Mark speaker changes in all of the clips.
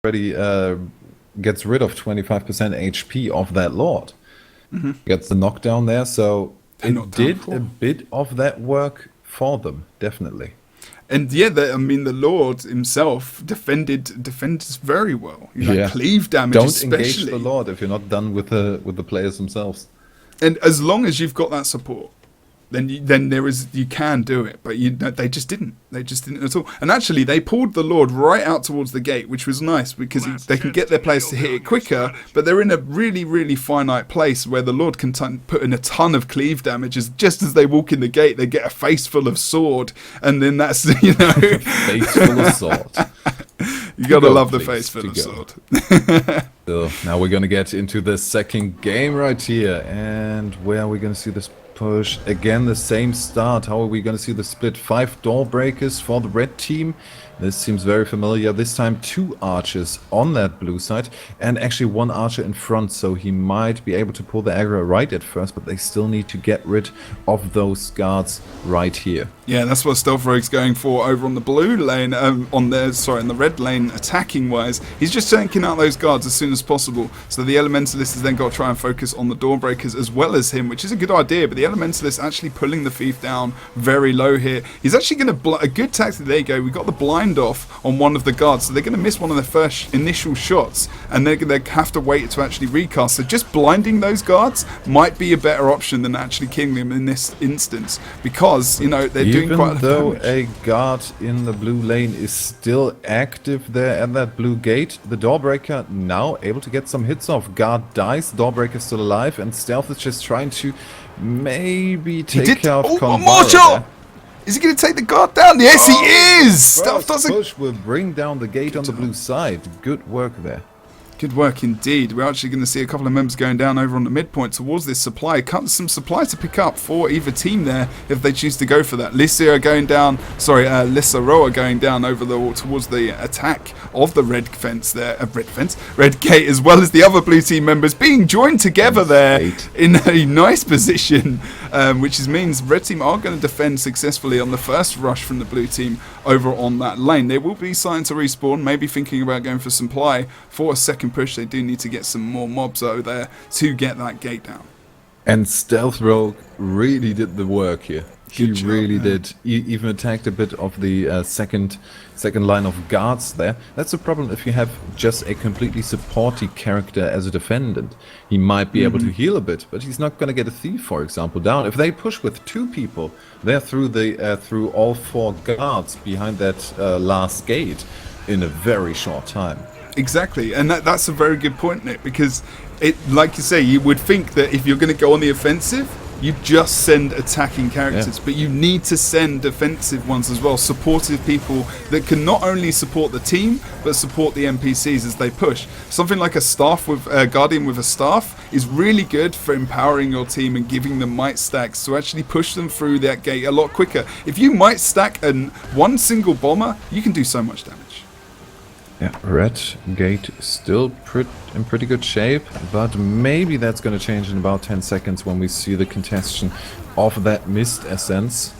Speaker 1: already gets rid of 25% HP of that Lord. Gets the knockdown there, so it did a bit of that work for them, definitely.
Speaker 2: And yeah, the Lord himself defended very well. Cleave damage,
Speaker 1: Don't
Speaker 2: especially.
Speaker 1: engage the Lord if you're not done with the players themselves.
Speaker 2: And as long as you've got that support, then you can do it. But they just didn't. They just didn't at all. And actually, they pulled the Lord right out towards the gate, which was nice because they can get their players to hit it quicker. But they're in a really, really finite place where the Lord can put in a ton of cleave damage. Just as they walk in the gate, they get a face full of sword, and then that's
Speaker 1: face full of sword.
Speaker 2: You gotta love the face full of sword.
Speaker 1: So now we're gonna get into the second game right here, and where are we gonna see this push? Again, the same start. How are we gonna see the split? 5 door breakers for the red team. This seems very familiar. This time 2 archers on that blue side, and actually 1 archer in front, so he might be able to pull the aggro right at first, but they still need to get rid of those guards right here.
Speaker 2: Yeah, that's what Stealth Rogue's going for over on the blue lane, on the red lane, attacking wise. He's just taking out those guards as soon as possible, so the Elementalist has then got to try and focus on the door breakers as well as him, which is a good idea, but the Elementalist actually pulling the thief down very low here. He's actually going to, a good tactic, there you go, we got the blind off on one of the guards, so they're going to miss one of their first initial shots, and they're going to have to wait to actually recast. So just blinding those guards might be a better option than actually killing them in this instance, because they're doing quite a lot of damage.
Speaker 1: Even though a guard in the blue lane is still active there at that blue gate, the Doorbreaker now able to get some hits off. Guard dies, Doorbreaker still alive, and Stealth is just trying to maybe take out Convara.
Speaker 2: Is he going to take the guard down? Yes, he is! Stealth doesn't...
Speaker 1: push will bring down the gate on the blue side. Good work there.
Speaker 2: Good work indeed. We're actually going to see a couple of members going down over on the midpoint towards this supply. Some supply to pick up for either team there if they choose to go for that. Lissa going down over towards the attack of the red fence there. Red gate, as well as the other blue team members being joined together there in a nice position, which means red team are going to defend successfully on the first rush from the blue team over on that lane. They will be starting to respawn, maybe thinking about going for supply for a second push. They do need to get some more mobs over there to get that gate down.
Speaker 1: And Stealth Rogue really did the work here. He really did. He even attacked a bit of the second line of guards there. That's a problem if you have just a completely supporty character as a defendant. He might be able to heal a bit, but he's not going to get a thief, for example, down. If they push with 2 people, they're through all 4 guards behind that last gate in a very short time.
Speaker 2: Exactly, and that's a very good point, Nick, because like you say, you would think that if you're going to go on the offensive, you just send attacking characters, but you need to send defensive ones as well, supportive people that can not only support the team, but support the NPCs as they push. Something like a Guardian with a staff is really good for empowering your team and giving them might stacks to actually push them through that gate a lot quicker. If you might stack one single bomber, you can do so much damage.
Speaker 1: Yeah, red gate still in pretty good shape, but maybe that's going to change in about 10 seconds when we see the contestation of that mist essence.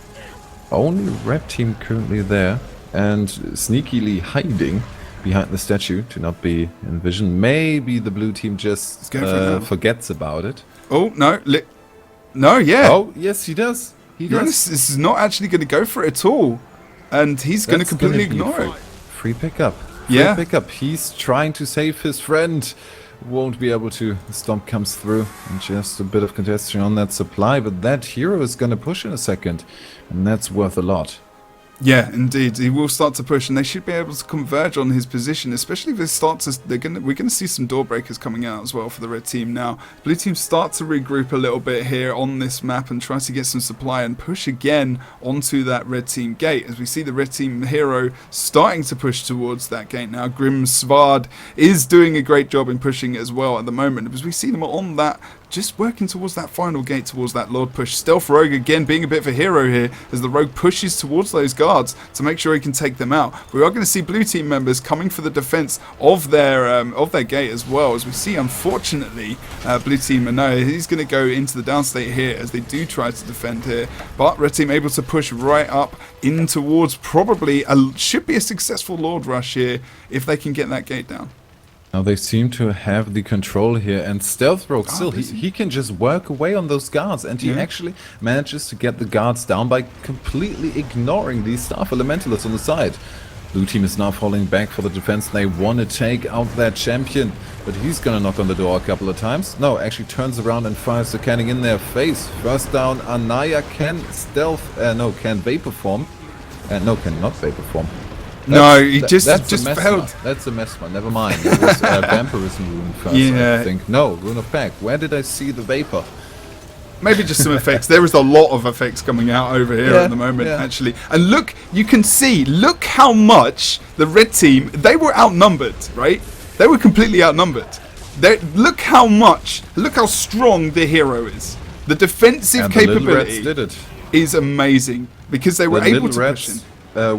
Speaker 1: Only red team currently there, and sneakily hiding behind the statue to not be in vision. Maybe the blue team just forgets about it.
Speaker 2: Oh, no. No, yeah.
Speaker 1: Oh, yes, he does.
Speaker 2: This is not actually going to go for it at all, and he's going to completely ignore it.
Speaker 1: Free pickup. Pickup. He's trying to save his friend. Won't be able to. The stomp comes through, and just a bit of contestation on that supply, but that hero is going to push in a second, and that's worth a lot.
Speaker 2: Yeah, indeed. He will start to push, and they should be able to converge on his position, especially if it starts to... We're going to see some door breakers coming out as well for the red team now. Blue team start to regroup a little bit here on this map and try to get some supply and push again onto that red team gate, as we see the red team hero starting to push towards that gate now. Grim Svard is doing a great job in pushing as well at the moment, because we see them on that just working towards that final gate, towards that Lord push. Stealth Rogue again being a bit of a hero here as the Rogue pushes towards those guards to make sure he can take them out. We are going to see blue team members coming for the defense of their gate as well, as we see, unfortunately, blue team Manoa, he's going to go into the downstate here as they do try to defend here, but red team able to push right up in towards probably should be a successful Lord rush here if they can get that gate down.
Speaker 1: Now they seem to have the control here, and Stealth Rogue still, he can just work away on those guards, and he actually manages to get the guards down by completely ignoring these Staff Elementalists on the side. Blue team is now falling back for the defense. They want to take out that champion, but he's gonna knock on the door a couple of times. No, actually turns around and fires the cannon in their face. First down, Anaya can can vapor form. No, cannot vapor form.
Speaker 2: No, he just
Speaker 1: failed. That's a mess, man. Never mind. It was vampirism rune first, I think. No, rune of pack. Where did I see the vapor?
Speaker 2: Maybe just some effects. There is a lot of effects coming out over here at the moment, actually. And look, you can see, look how much the red team, they were outnumbered, right? They were completely outnumbered. Look how strong the hero is. The defensive capability is amazing because they were able to push in.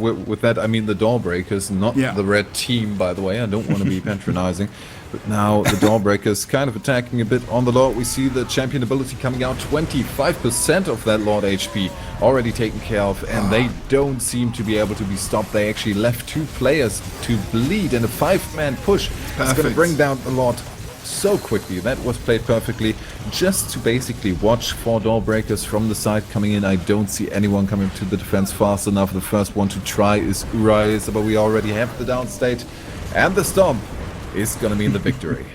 Speaker 1: With that, I mean the door breakers, not the red team, by the way. I don't want to be patronizing. But now the door breakers kind of attacking a bit on the Lord. We see the champion ability coming out. 25% of that Lord HP already taken care of. And they don't seem to be able to be stopped. They actually left 2 players to bleed in a 5-man push. It's going to bring down the Lord so quickly. That was played perfectly, just to basically watch 4 door breakers from the side coming in. I don't see anyone coming to the defense fast enough. The first one to try is Urias, but we already have the downstate, and the stomp is going to mean the victory.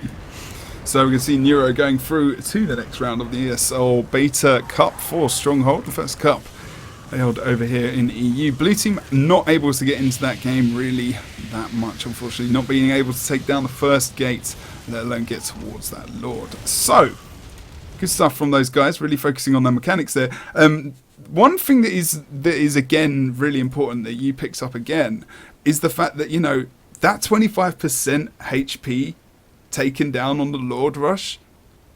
Speaker 2: So we can see Neuro going through to the next round of the ESL Beta Cup for Stronghold, the first cup held over here in EU. Blue team not able to get into that game really that much, unfortunately, not being able to take down the first gate, let alone get towards that Lord. So, good stuff from those guys, really focusing on their mechanics there. One thing that is again really important that you picked up again is the fact that, you know, that 25% HP taken down on the Lord Rush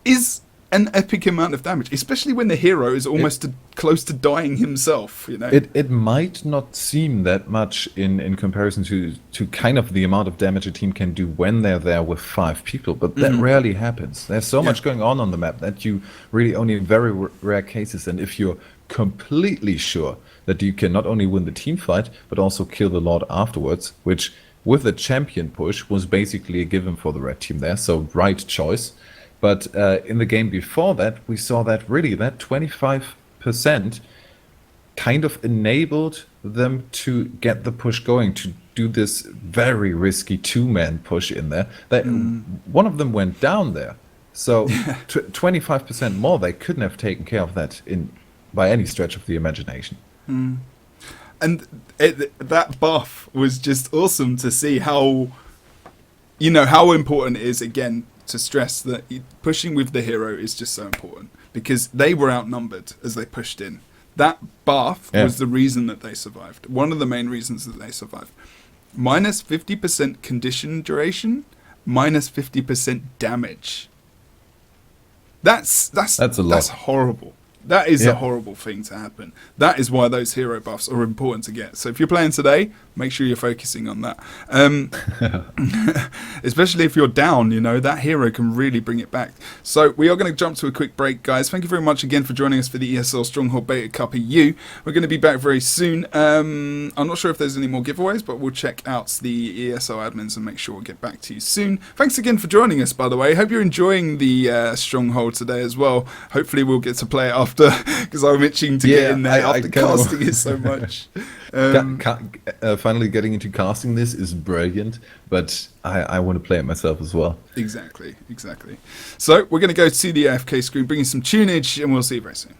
Speaker 2: is an epic amount of damage, especially when the hero is almost close to dying himself, you know.
Speaker 1: It might not seem that much in comparison to kind of the amount of damage a team can do when they're there with 5 people, but that rarely happens. There's so much going on the map that you really only in very rare cases, and if you're completely sure that you can not only win the team fight, but also kill the Lord afterwards, which with the champion push was basically a given for the red team there, so right choice. But in the game before that, we saw that really that 25% kind of enabled them to get the push going, to do this very risky 2-man push in there. One of them went down there. So 25% more, they couldn't have taken care of that by any stretch of the imagination.
Speaker 2: And that buff was just awesome to see how, you know, how important it is, again, to stress that pushing with the hero is just so important because they were outnumbered as they pushed in. That buff was the reason that they survived. One of the main reasons that they survived. Minus 50% condition duration, minus 50% damage. That's a lot. That's horrible. That is a horrible thing to happen. That is why those hero buffs are important to get. So if you're playing today, make sure you're focusing on that. Especially if you're down, you know, that hero can really bring it back. So we are going to jump to a quick break, guys. Thank you very much again for joining us for the ESL Stronghold Beta Cup EU. We're going to be back very soon. I'm not sure if there's any more giveaways, but we'll check out the ESL admins and make sure we'll get back to you soon. Thanks again for joining us, by the way. Hope you're enjoying the Stronghold today as well. Hopefully we'll get to play it after, because I'm itching to get in there after casting it so much.
Speaker 1: Finally getting into casting this is brilliant, but I want to play it myself as well.
Speaker 2: Exactly. So we're going to go to the AFK screen, bring in some tunage, and we'll see you very soon.